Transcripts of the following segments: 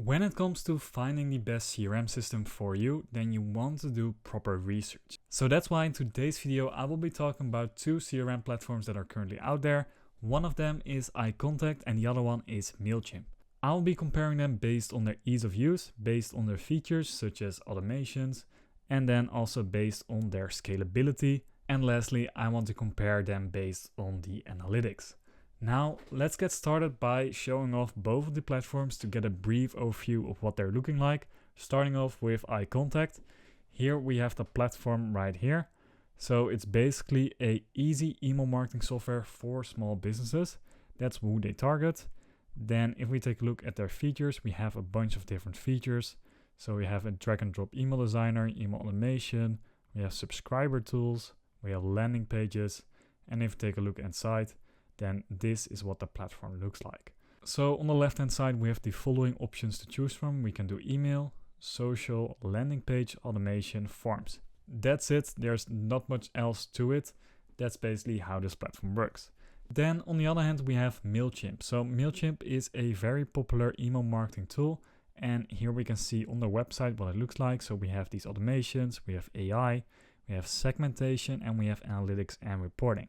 When it comes to finding the best CRM system for you, then you want to do proper research. So that's why in today's video, I will be talking about two CRM platforms that are currently out there. One of them is iContact and the other one is Mailchimp. I'll be comparing them based on their ease of use, based on their features such as automations, and then also based on their scalability. And lastly, I want to compare them based on the analytics. Now, let's get started by showing off both of the platforms to get a brief overview of what they're looking like. Starting off with iContact. Here we have the platform right here. So it's basically a easy email marketing software for small businesses. That's who they target. Then if we take a look at their features, we have a bunch of different features. So we have a drag and drop email designer, email automation, we have subscriber tools, we have landing pages. And if we take a look inside, then this is what the platform looks like. So on the left hand side, we have the following options to choose from. We can do email, social, landing page, automation, forms. That's it. There's not much else to it. That's basically how this platform works. Then on the other hand, we have Mailchimp. So Mailchimp is a very popular email marketing tool. And here we can see on their website what it looks like. So we have these automations, we have AI, we have segmentation, and we have analytics and reporting.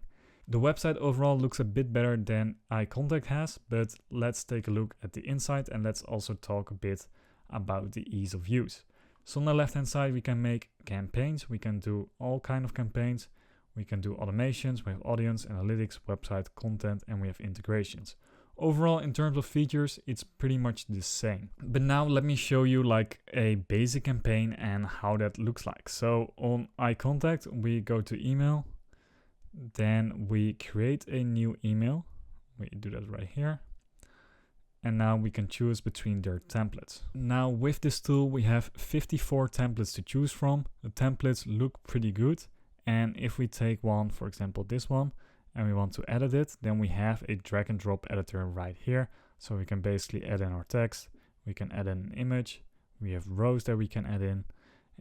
The website overall looks a bit better than iContact has, but let's take a look at the inside and let's also talk a bit about the ease of use. So on the left hand side, we can make campaigns. We can do all kind of campaigns. We can do automations, we have audience, analytics, website, content, and we have integrations. Overall, in terms of features, it's pretty much the same. But now let me show you like a basic campaign and how that looks like. So on iContact, we go to email. Then we create a new email. We do that right here. And now we can choose between their templates. Now with this tool, we have 54 templates to choose from. The templates look pretty good. And if we take one, for example, this one, and we want to edit it, then we have a drag and drop editor right here. So we can basically add in our text. We can add in an image. We have rows that we can add in.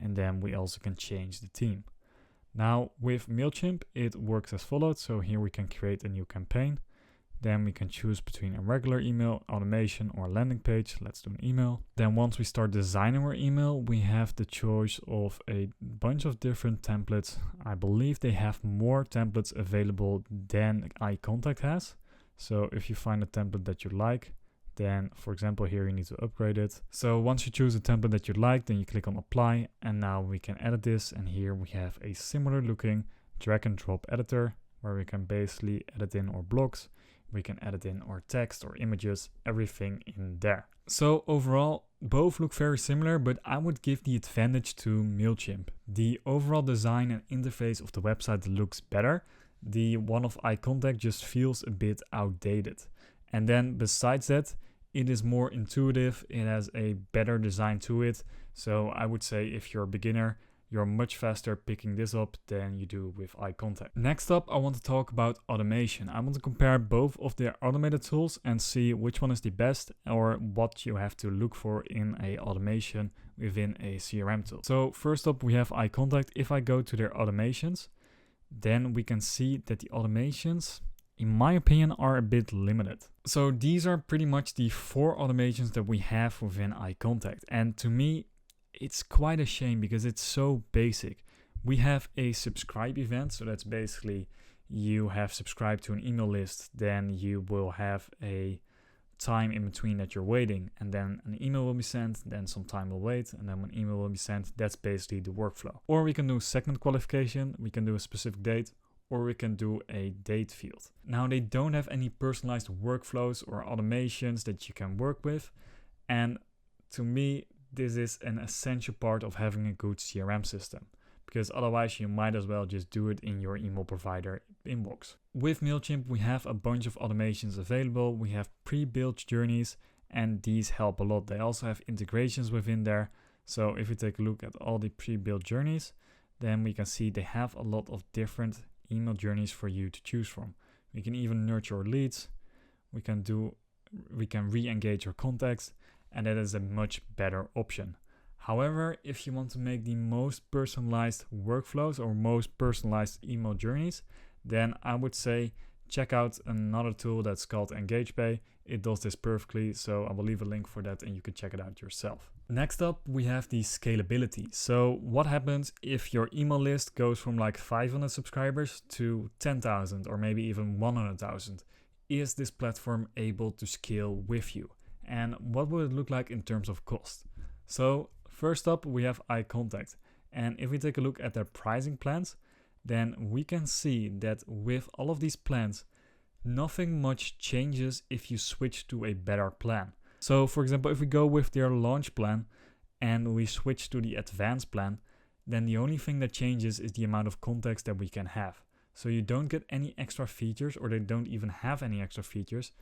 And then we also can change the theme. Now with Mailchimp, it works as follows. So here we can create a new campaign. Then we can choose between a regular email, automation, or landing page. Let's do an email. Then once we start designing our email, we have the choice of a bunch of different templates. I believe they have more templates available than iContact has. So if you find a template that you like, then for example here you need to upgrade it. So once you choose a template that you like, then you click on apply, and now we can edit this. And here we have a similar looking drag and drop editor where we can basically edit in our blocks. We can edit in our text or images, everything in there. So overall, both look very similar, but I would give the advantage to Mailchimp. The overall design and interface of the website looks better. The one of iContact just feels a bit outdated. And then besides that, it is more intuitive. It has a better design to it. So I would say if you're a beginner, you're much faster picking this up than you do with iContact. Next up, I want to talk about automation. I want to compare both of their automated tools and see which one is the best or what you have to look for in a automation within a CRM tool. So first up, we have iContact. If I go to their automations, then we can see that the automations, in my opinion, are a bit limited. So these are pretty much the 4 automations that we have within iContact. And to me, it's quite a shame because it's so basic. We have a subscribe event. So that's basically you have subscribed to an email list. Then you will have a time in between that you're waiting. And then an email will be sent. Then some time will wait. And then when email will be sent, that's basically the workflow. Or we can do segment qualification. We can do a specific date. Or we can do a date field. Now they don't have any personalized workflows or automations that you can work with. And to me, this is an essential part of having a good CRM system, because otherwise you might as well just do it in your email provider inbox. With Mailchimp, we have a bunch of automations available. We have pre-built journeys, and these help a lot. They also have integrations within there. So if we take a look at all the pre-built journeys, then we can see they have a lot of different email journeys for you to choose from. We can even nurture our leads. We can re-engage our contacts, and that is a much better option. However, if you want to make the most personalized workflows or most personalized email journeys, then I would say check out another tool that's called EngageBay. it does this perfectly, so I will leave a link for that and you can check it out yourself. Next up, we have the scalability. So what happens if your email list goes from like 500 subscribers to 10,000 or maybe even 100,000? Is this platform able to scale with you? And what will it look like in terms of cost? So first up, we have iContact. And if we take a look at their pricing plans, then we can see that with all of these plans, nothing much changes if you switch to a better plan. So for example, if we go with their launch plan and we switch to the advanced plan, then the only thing that changes is the amount of contacts that we can have. So you don't get any extra features, or they don't even have any extra features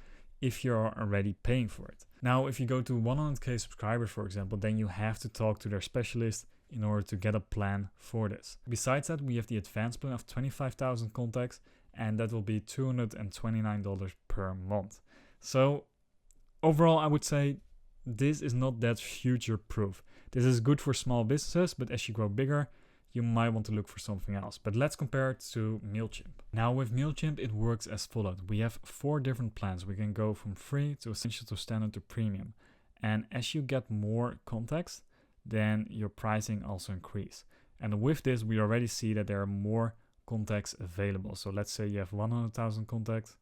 if you're already paying for it. Now, if you go to 100k subscribers, for example, then you have to talk to their specialist in order to get a plan for this. Besides that, we have the advanced plan of 25,000 contacts, and that will be $229 per month. So overall, I would say this is not that future-proof. This is good for small businesses, but as you grow bigger, you might want to look for something else. But let's compare it to Mailchimp. Now with Mailchimp, it works as follows. We have 4 different plans. We can go from free to essential to standard to premium. And as you get more contacts, then your pricing also increase. And with this, we already see that there are more contacts available. So let's say you have 100,000 contacts,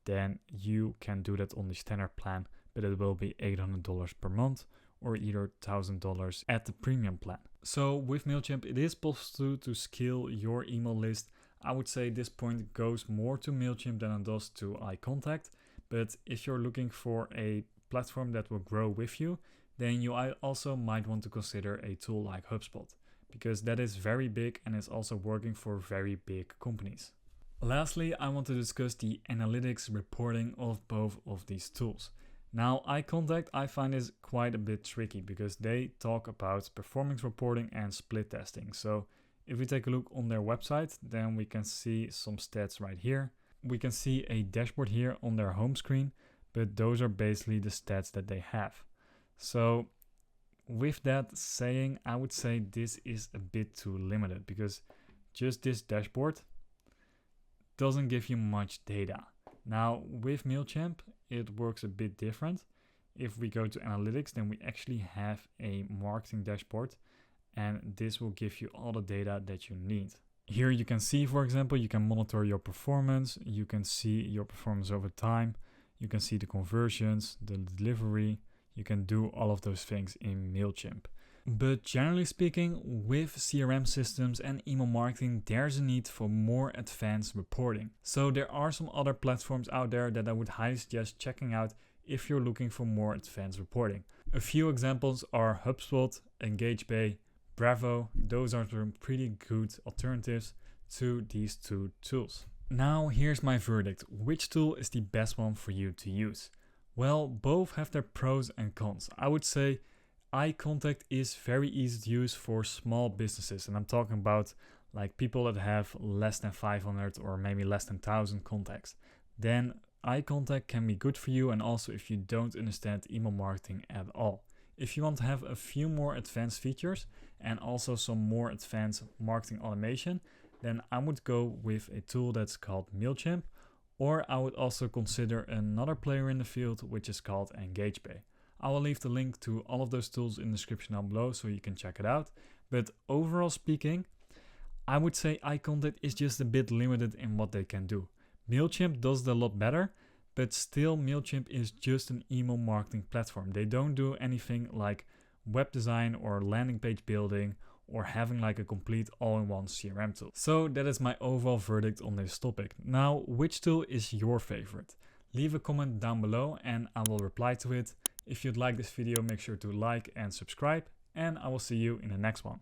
then you can do that on the standard plan, but it will be $800 per month or either $1,000 at the premium plan. So with Mailchimp, it is possible to scale your email list. I would say this point goes more to Mailchimp than it does to iContact. But if you're looking for a platform that will grow with you, then you also might want to consider a tool like HubSpot, because that is very big and is also working for very big companies. Lastly, I want to discuss the analytics reporting of both of these tools. Now, iContact, I find is quite a bit tricky because they talk about performance reporting and split testing. So if we take a look on their website, then we can see some stats right here. We can see a dashboard here on their home screen, but those are basically the stats that they have. So with that saying, I would say this is a bit too limited because just this dashboard doesn't give you much data. Now with Mailchimp, it works a bit different. If we go to analytics, then we actually have a marketing dashboard, and this will give you all the data that you need. Here you can see, for example, you can monitor your performance. You can see your performance over time. You can see the conversions, the delivery. You can do all of those things in Mailchimp. But generally speaking, with CRM systems and email marketing, there's a need for more advanced reporting. So there are some other platforms out there that I would highly suggest checking out if you're looking for more advanced reporting. A few examples are HubSpot, EngageBay, Bravo. Those are some pretty good alternatives to these 2 tools. Now here's my verdict. Which tool is the best one for you to use? Well, both have their pros and cons. I would say iContact is very easy to use for small businesses, and I'm talking about like people that have less than 500 or maybe less than 1,000 contacts. Then iContact can be good for you, and also if you don't understand email marketing at all. If you want to have a few more advanced features and also some more advanced marketing automation, then I would go with a tool that's called Mailchimp, or I would also consider another player in the field which is called EngageBay. I will leave the link to all of those tools in the description down below so you can check it out. But overall speaking, I would say iContact is just a bit limited in what they can do. Mailchimp does it a lot better, but still Mailchimp is just an email marketing platform. They don't do anything like web design or landing page building or having like a complete all-in-one CRM tool. So that is my overall verdict on this topic. Now, which tool is your favorite? Leave a comment down below and I will reply to it. If you'd like this video, make sure to like and subscribe, and I will see you in the next one.